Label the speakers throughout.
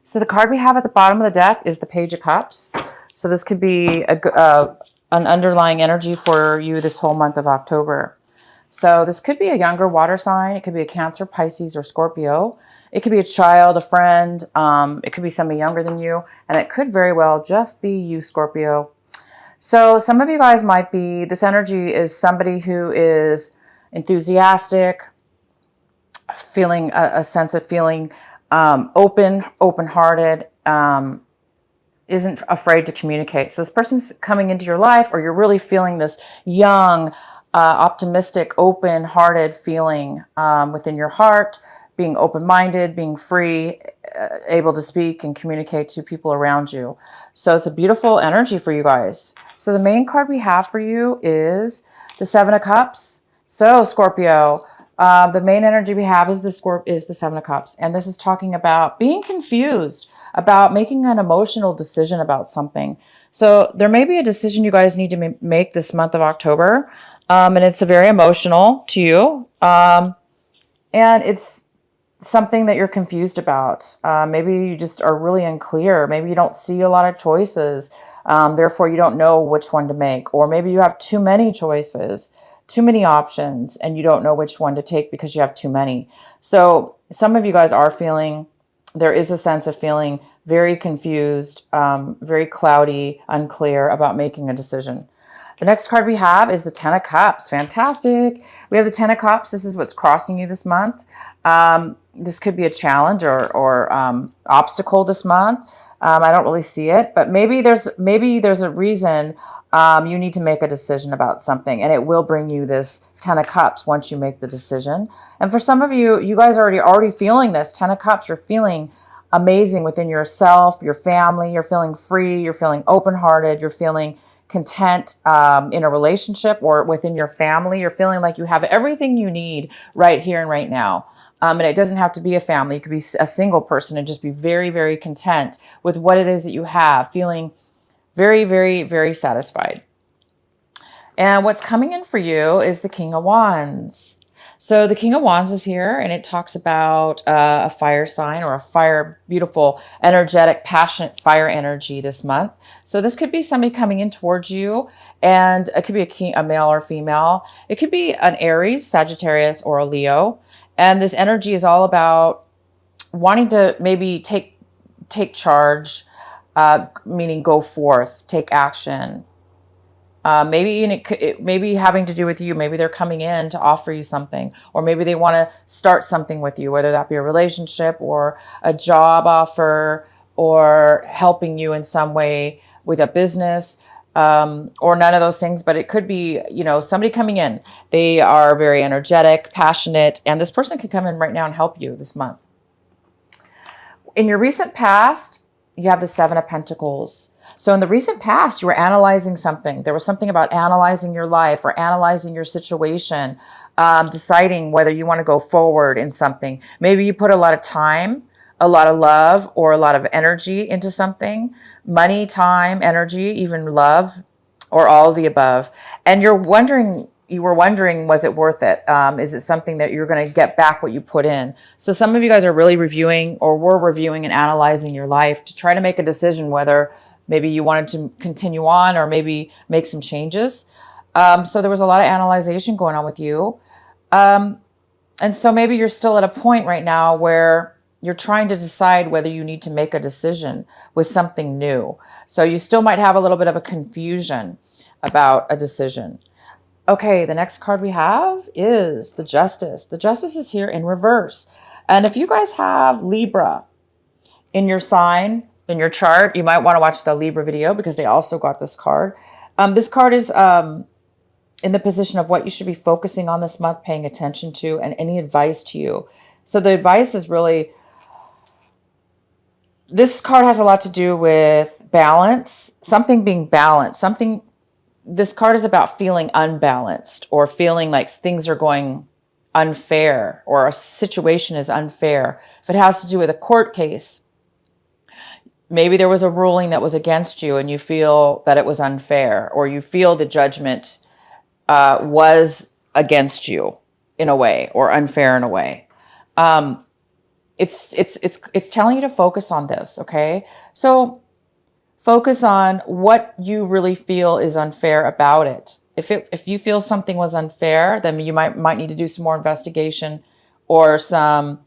Speaker 1: So the card we have at the bottom of the deck is the Page of Cups. So this could be an underlying energy for you this whole month of October. So this could be a younger water sign. It could be a Cancer, Pisces, or Scorpio. It could be a child, a friend. It could be somebody younger than you. And it could very well just be you, Scorpio. So some of you guys might be, this energy is somebody who is enthusiastic, feeling a sense of feeling open-hearted, isn't afraid to communicate. So this person's coming into your life, or you're really feeling this young, optimistic, open-hearted feeling within your heart, being open-minded, being free, able to speak and communicate to people around you. So it's a beautiful energy for you guys. So the main card we have for you is the Seven of Cups. So Scorpio, the main energy we have is the Seven of Cups. And this is talking about being confused, about making an emotional decision about something. So there may be a decision you guys need to make this month of October. And it's very emotional to you. And it's something that you're confused about. Maybe you just are really unclear. Maybe you don't see a lot of choices. Therefore, you don't know which one to make. Or maybe you have too many choices, too many options, and you don't know which one to take because you have too many. So some of you guys are feeling, there is a sense of feeling very confused, very cloudy, unclear about making a decision. The next card we have is the Ten of Cups. Fantastic. We have the Ten of Cups. This is what's crossing you this month. This could be a challenge or obstacle this month. I don't really see it, but maybe there's a reason you need to make a decision about something, and it will bring you this Ten of Cups once you make the decision. And for some of you, you guys are already feeling this Ten of Cups. You're feeling amazing within yourself, your family. You're feeling free. You're feeling open-hearted. You're feeling content in a relationship or within your family. You're feeling like you have everything you need right here and right now. And it doesn't have to be a family. You could be a single person and just be very, very content with what it is that you have, feeling very, very, very satisfied. And what's coming in for you is the King of Wands. So the King of Wands is here, and it talks about a fire sign or beautiful, energetic, passionate fire energy this month. So this could be somebody coming in towards you, and it could be a male or female. It could be an Aries, Sagittarius, or a Leo. And this energy is all about wanting to maybe take charge, meaning go forth, take action. Maybe it may be having to do with you. Maybe they're coming in to offer you something, or maybe they want to start something with you, whether that be a relationship or a job offer or helping you in some way with a business, or none of those things. But it could be, somebody coming in. They are very energetic, passionate, and this person could come in right now and help you this month. In your recent past, you have the Seven of Pentacles. So in the recent past, you were analyzing something. There was something about analyzing your life or analyzing your situation, deciding whether you want to go forward in something. Maybe you put a lot of time, a lot of love, or a lot of energy into something. Money, time, energy, even love, or all of the above. And you were wondering, was it worth it? Is it something that you're going to get back what you put in? So some of you guys are really reviewing, or were reviewing and analyzing your life to try to make a decision whether maybe you wanted to continue on or maybe make some changes. So there was a lot of analyzation going on with you. And so maybe you're still at a point right now where you're trying to decide whether you need to make a decision with something new. So you still might have a little bit of a confusion about a decision. Okay, the next card we have is the Justice. The Justice is here in reverse. And if you guys have Libra in your sign, in your chart, you might want to watch the Libra video because they also got this card. This card is in the position of what you should be focusing on this month, paying attention to, and any advice to you. So the advice is really, this card has a lot to do with balance, something being balanced, this card is about feeling unbalanced or feeling like things are going unfair or a situation is unfair. If it has to do with a court case, maybe there was a ruling that was against you and you feel that it was unfair, or you feel the judgment was against you in a way or unfair in a way. it's telling you to focus on this. Okay. So focus on what you really feel is unfair about it. If you feel something was unfair, then you might need to do some more investigation or some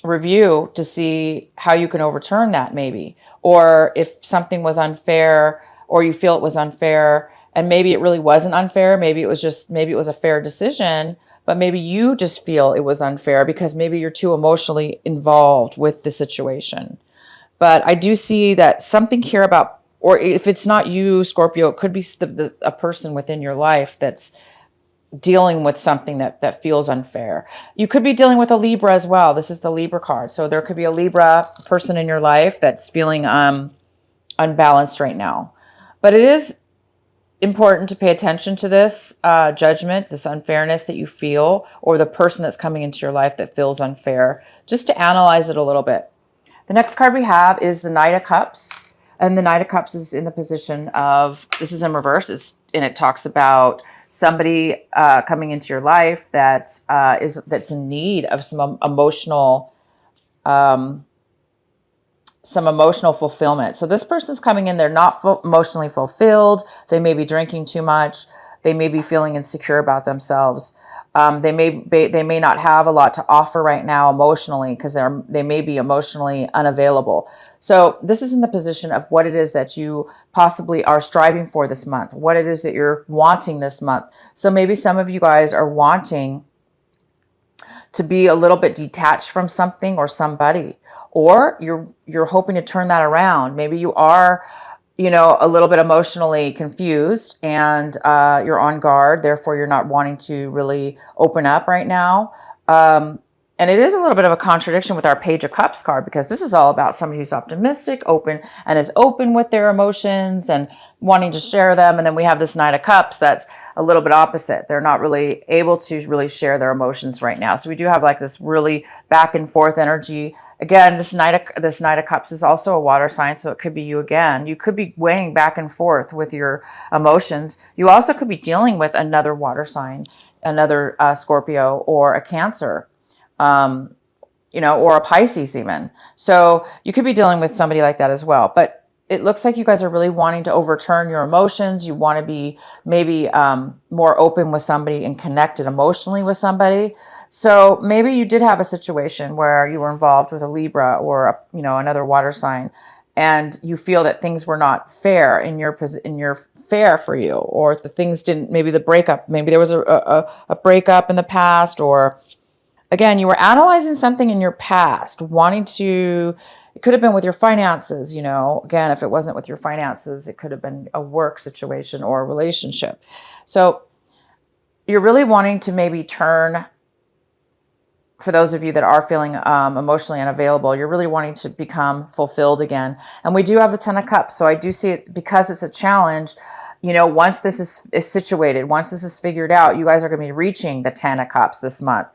Speaker 1: review to see how you can overturn that, maybe. Or if something was unfair, or you feel it was unfair, and maybe it really wasn't unfair, maybe it was a fair decision, but maybe you just feel it was unfair because maybe you're too emotionally involved with the situation. But I do see that something here about, or if it's not you, Scorpio, it could be a person within your life that's dealing with something that feels unfair. You could be dealing with a Libra as well. This is the Libra card. So there could be a Libra person in your life that's feeling unbalanced right now. But it is important to pay attention to this judgment, this unfairness that you feel, or the person that's coming into your life that feels unfair, just to analyze it a little bit. The next card we have is the Knight of Cups. And the Knight of Cups is in the position of, this is in reverse, and it talks about somebody coming into your life that's in need of some emotional fulfillment. So this person's coming in, they're not emotionally fulfilled. They may be drinking too much. They may be feeling insecure about themselves. They may not have a lot to offer right now emotionally because they may be emotionally unavailable. So this is in the position of what it is that you possibly are striving for this month, what it is that you're wanting this month. So maybe some of you guys are wanting to be a little bit detached from something or somebody, or you're hoping to turn that around. Maybe you are, a little bit emotionally confused and you're on guard. Therefore, you're not wanting to really open up right now. And it is a little bit of a contradiction with our Page of Cups card, because this is all about somebody who's optimistic, open, and is open with their emotions and wanting to share them. And then we have this Knight of Cups that's a little bit opposite. They're not really able to really share their emotions right now. So we do have like this really back and forth energy. Again, this Knight of Cups is also a water sign, so it could be you again. You could be weighing back and forth with your emotions. You also could be dealing with another water sign, another Scorpio or a Cancer, or a Pisces even. So you could be dealing with somebody like that as well. But it looks like you guys are really wanting to overturn your emotions. You want to be maybe more open with somebody and connected emotionally with somebody. So maybe you did have a situation where you were involved with a Libra or another water sign, and you feel that things were not fair in your fair for you, or if the things didn't, maybe the breakup, maybe there was a breakup in the past, or again, you were analyzing something in your past, it could have been with your finances, again, if it wasn't with your finances, it could have been a work situation or a relationship. So you're really wanting to maybe turn, for those of you that are feeling emotionally unavailable, you're really wanting to become fulfilled again. And we do have the Ten of Cups. So I do see it, because it's a challenge, once this is situated, once this is figured out, you guys are going to be reaching the 10 of Cups this month.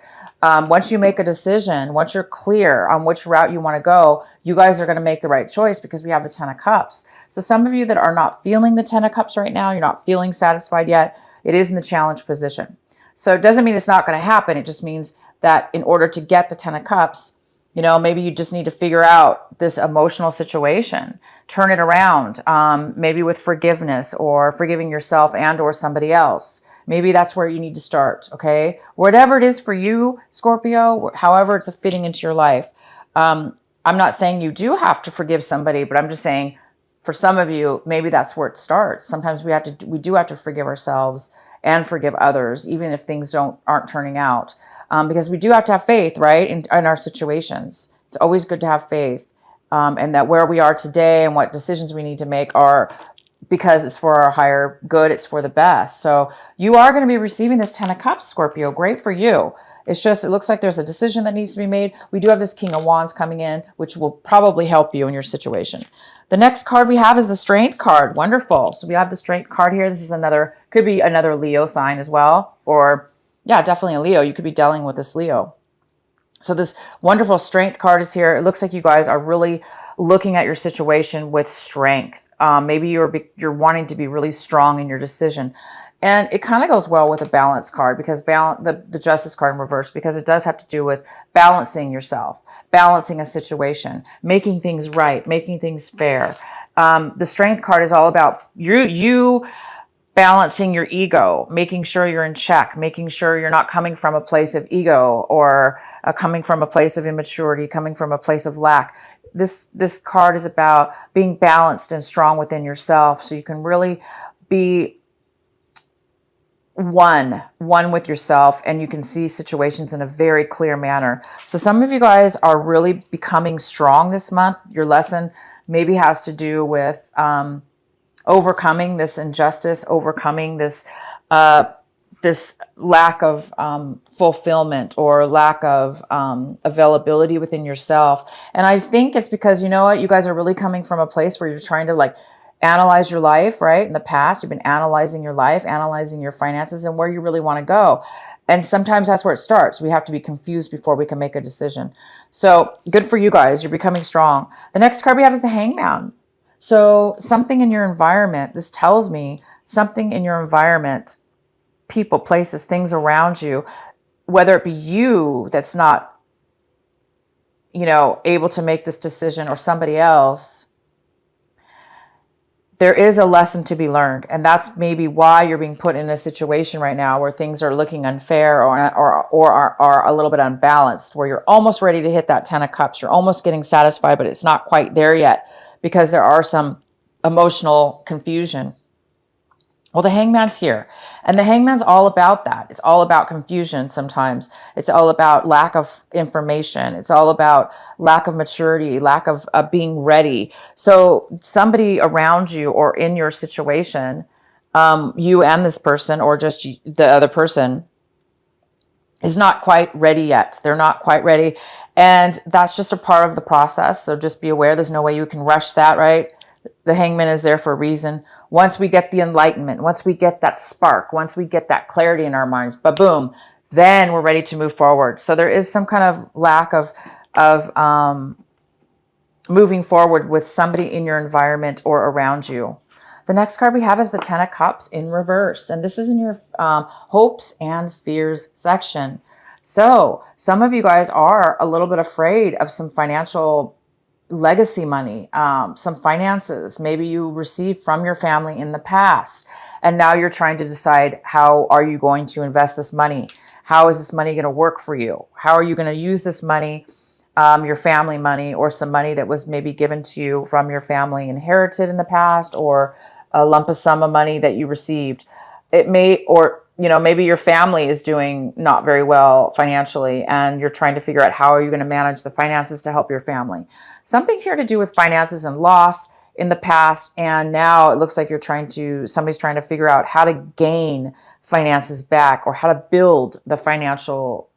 Speaker 1: Once you make a decision, once you're clear on which route you want to go, you guys are going to make the right choice, because we have the 10 of Cups. So some of you that are not feeling the 10 of Cups right now, you're not feeling satisfied yet, it is in the challenge position. So it doesn't mean it's not going to happen. It just means that in order to get the 10 of Cups, maybe you just need to figure out this emotional situation, turn it around, maybe with forgiveness or forgiving yourself and or somebody else. Maybe that's where you need to start, okay? Whatever it is for you, Scorpio, however it's fitting into your life. I'm not saying you do have to forgive somebody, but I'm just saying for some of you, maybe that's where it starts. Sometimes we do have to forgive ourselves and forgive others, even if things aren't turning out. Because we do have to have faith, right, in our situations. It's always good to have faith, and that where we are today and what decisions we need to make are because it's for our higher good, it's for the best. So you are going to be receiving this 10 of Cups, Scorpio. Great for you. It's just, it looks like there's a decision that needs to be made. We do have this King of Wands coming in, which will probably help you in your situation. The next card we have is the Strength card. Wonderful. So we have the Strength card here. This is could be another Leo sign as well, or yeah, definitely a Leo. You could be dealing with this Leo. So this wonderful Strength card is here. It looks like you guys are really looking at your situation with strength. Maybe you're wanting to be really strong in your decision. And it kind of goes well with a balance card, because the justice card in reverse, because it does have to do with balancing yourself, balancing a situation, making things right, making things fair. The strength card is all about you balancing your ego, making sure you're in check, making sure you're not coming from a place of ego, or coming from a place of immaturity, coming from a place of lack. This card is about being balanced and strong within yourself, so you can really be one with yourself, and you can see situations in a very clear manner. So some of you guys are really becoming strong this month. Your lesson maybe has to do with overcoming this injustice, overcoming this this lack of fulfillment, or lack of availability within yourself. And I think it's because, you know what, you guys are really coming from a place where you're trying to like analyze your life, right? In the past, you've been analyzing your life, analyzing your finances, and where you really want to go. And sometimes that's where it starts. We have to be confused before we can make a decision. So good for you guys. You're becoming strong. The next card we have is the Hangman. So something in your environment, this tells me something in your environment, people, places, things around you, whether it be you that's not, able to make this decision, or somebody else, there is a lesson to be learned. And that's maybe why you're being put in a situation right now where things are looking unfair, or are a little bit unbalanced, where you're almost ready to hit that 10 of Cups. You're almost getting satisfied, but it's not quite there yet, because there are some emotional confusion. Well, the Hangman's here, and the Hangman's all about that. It's all about confusion sometimes. It's all about lack of information. It's all about lack of maturity, lack of being ready. So somebody around you, or in your situation, you and this person, or just the other person, is not quite ready yet. They're not quite ready. And that's just a part of the process. So just be aware, there's no way you can rush that, right? The Hangman is there for a reason. Once we get the enlightenment, once we get that spark, once we get that clarity in our minds, ba-boom, then we're ready to move forward. So there is some kind of lack of moving forward with somebody in your environment or around you. The next card we have is the 10 of Cups in reverse. And this is in your hopes and fears section. So some of you guys are a little bit afraid of some financial legacy money, some finances maybe you received from your family in the past, and now you're trying to decide, how are you going to invest this money? How is this money going to work for you? How are you going to use this money, your family money, or some money that was maybe given to you from your family, inherited in the past, or a lump of sum of money that you received? It may, or maybe your family is doing not very well financially, and you're trying to figure out, how are you going to manage the finances to help your family? Something here to do with finances and loss in the past, and now it looks like somebody's trying to figure out how to gain finances back, or how to build the financial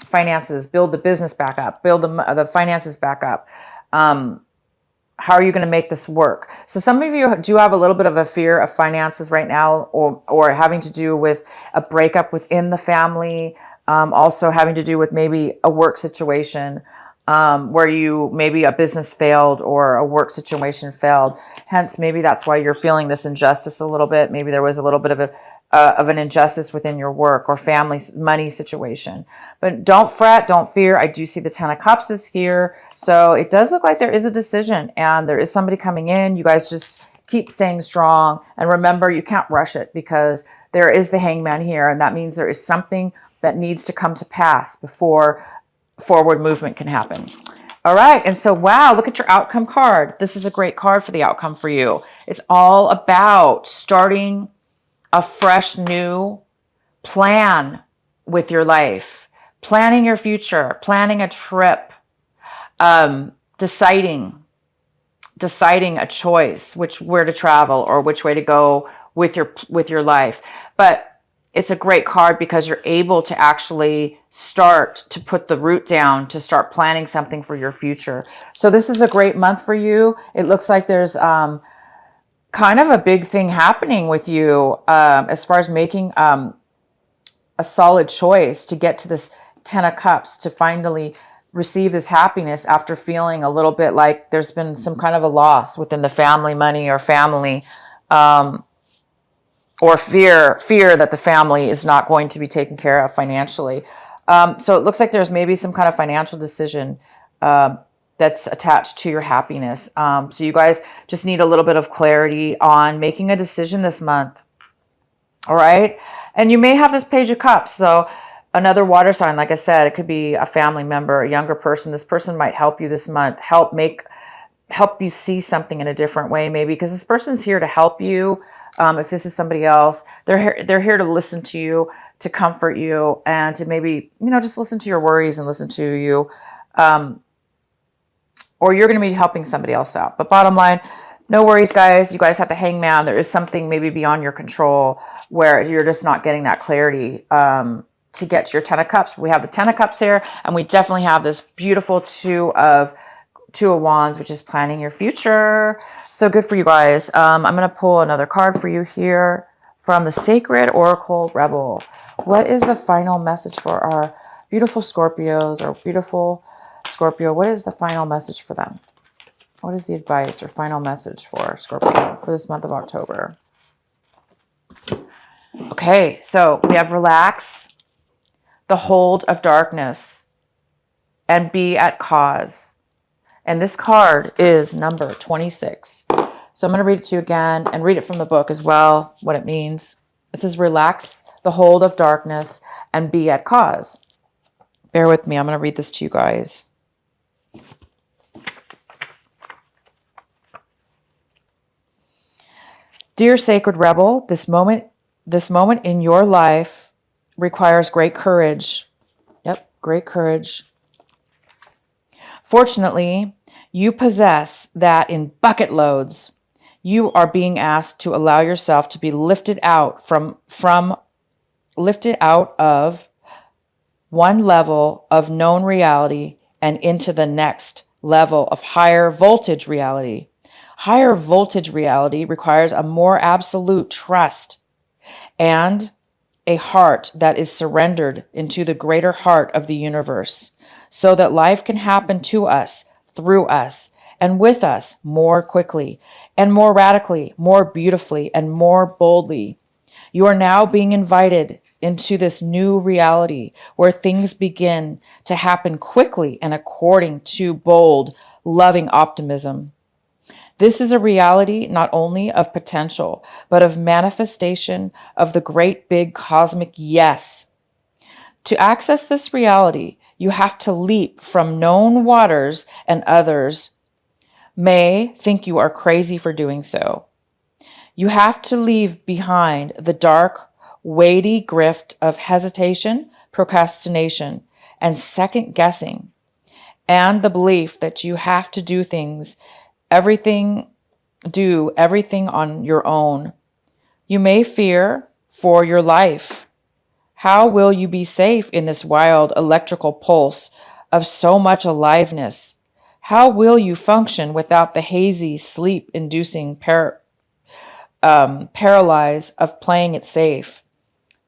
Speaker 1: finances, build the business back up, build the finances back up. How are you going to make this work? So some of you do have a little bit of a fear of finances right now, or having to do with a breakup within the family, also having to do with maybe a work situation, where maybe a business failed, or a work situation failed. Hence, maybe that's why you're feeling this injustice a little bit. Maybe there was a little bit of an injustice within your work or family money situation. But don't fret, don't fear. I do see the 10 of Cups is here. So it does look like there is a decision, and there is somebody coming in. You guys just keep staying strong. And remember, you can't rush it, because there is the Hangman here. And that means there is something that needs to come to pass before forward movement can happen. All right. And so, wow, look at your outcome card. This is a great card for the outcome for you. It's all about starting a fresh new plan with your life, planning your future, planning a trip, deciding a choice, where to travel, or which way to go with your life. But it's a great card, because you're able to actually start to put the root down, to start planning something for your future. So this is a great month for you. It looks like there's kind of a big thing happening with you, as far as making a solid choice to get to this 10 of Cups, to finally receive this happiness after feeling a little bit like there's been some kind of a loss within the family, money or family, or fear that the family is not going to be taken care of financially. So it looks like there's maybe some kind of financial decision that's attached to your happiness. So you guys just need a little bit of clarity on making a decision this month. All right. And you may have this Page of Cups. So another water sign, like I said, it could be a family member, a younger person. This person might help you this month, help you see something in a different way, maybe, because this person's here to help you. If this is somebody else, they're here to listen to you, to comfort you, and to maybe, just listen to your worries and listen to you. Or you're going to be helping somebody else out. But bottom line, no worries, guys. You guys have the Hangman. There is something maybe beyond your control where you're just not getting that clarity to get to your Ten of Cups. We have the Ten of Cups here, and we definitely have this beautiful Two of Wands, which is planning your future. So good for you guys. I'm going to pull another card for you here from the Sacred Oracle Rebel. What is the final message for our beautiful Scorpios, or beautiful Scorpio? What is the final message for them? What is the advice or final message for Scorpio for this month of October? Okay, so we have relax, the hold of darkness, and be at cause. And this card is number 26. So I'm going to read it to you again and read it from the book as well, what it means. It says, relax the hold of darkness and be at cause. Bear with me. I'm going to read this to you guys. Dear Sacred Rebel, this moment in your life requires great courage. Yep, great courage. Fortunately, you possess that in bucket loads. You are being asked to allow yourself to be lifted out of one level of known reality and into the next level of higher voltage reality. Higher voltage reality requires a more absolute trust and a heart that is surrendered into the greater heart of the universe, so that life can happen to us, through us, and with us more quickly and more radically, more beautifully, and more boldly. You are now being invited into this new reality where things begin to happen quickly and according to bold, loving optimism. This is a reality not only of potential, but of manifestation of the great big cosmic yes. To access this reality, you have to leap from known waters, and others may think you are crazy for doing so. You have to leave behind the dark, weighty grift of hesitation, procrastination, and second guessing, and the belief that you have to do everything on your own. You may fear for your life. How will you be safe in this wild electrical pulse of so much aliveness? How will you function without the hazy, sleep-inducing paralyze of playing it safe,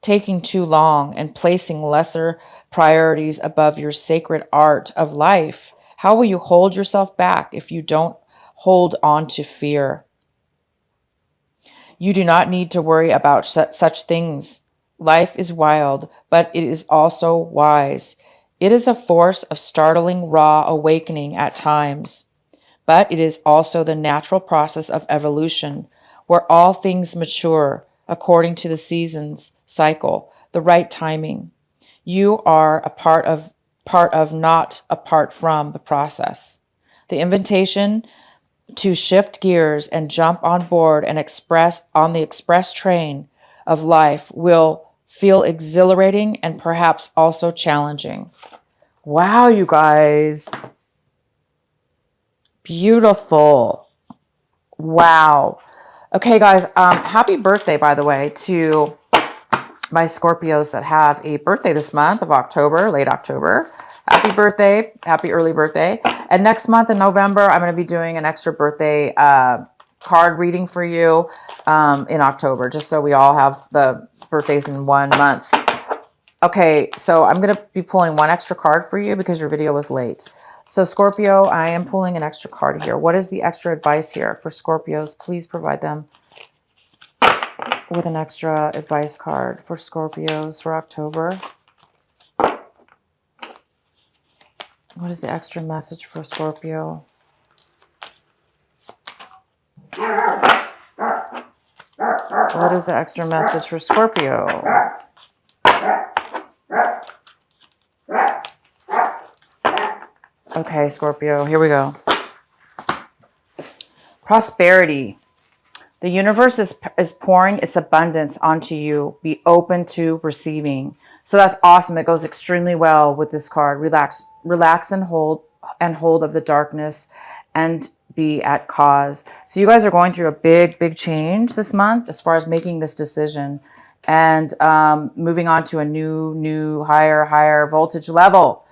Speaker 1: taking too long, and placing lesser priorities above your sacred art of life? How will you hold yourself back if you don't hold on to fear? You do not need to worry about such things. Life is wild, but it is also wise. It is a force of startling, raw awakening at times, but it is also the natural process of evolution, where all things mature according to the seasons cycle, the right timing. You are a part of, not apart from the process. The invitation to shift gears and jump on board and on the express train of life will feel exhilarating and perhaps also challenging. Wow, you guys. Beautiful. Wow. Okay, guys, happy birthday, by the way, to my Scorpios that have a birthday this month of October, late October. Happy birthday. Happy early birthday. And next month in November, I'm going to be doing an extra birthday card reading for you in October, just so we all have the birthdays in 1 month. Okay, so I'm going to be pulling one extra card for you because your video was late. So Scorpio, I am pulling an extra card here. What is the extra advice here for Scorpios? Please provide them with an extra advice card for Scorpios for October. What is the extra message for Scorpio? What is the extra message for Scorpio? Okay, Scorpio, here we go. Prosperity. The universe is pouring its abundance onto you. Be open to receiving. So that's awesome. It goes extremely well with this card. Relax and hold of the darkness and be at cause. So you guys are going through a big change this month as far as making this decision and moving on to a new, higher voltage level.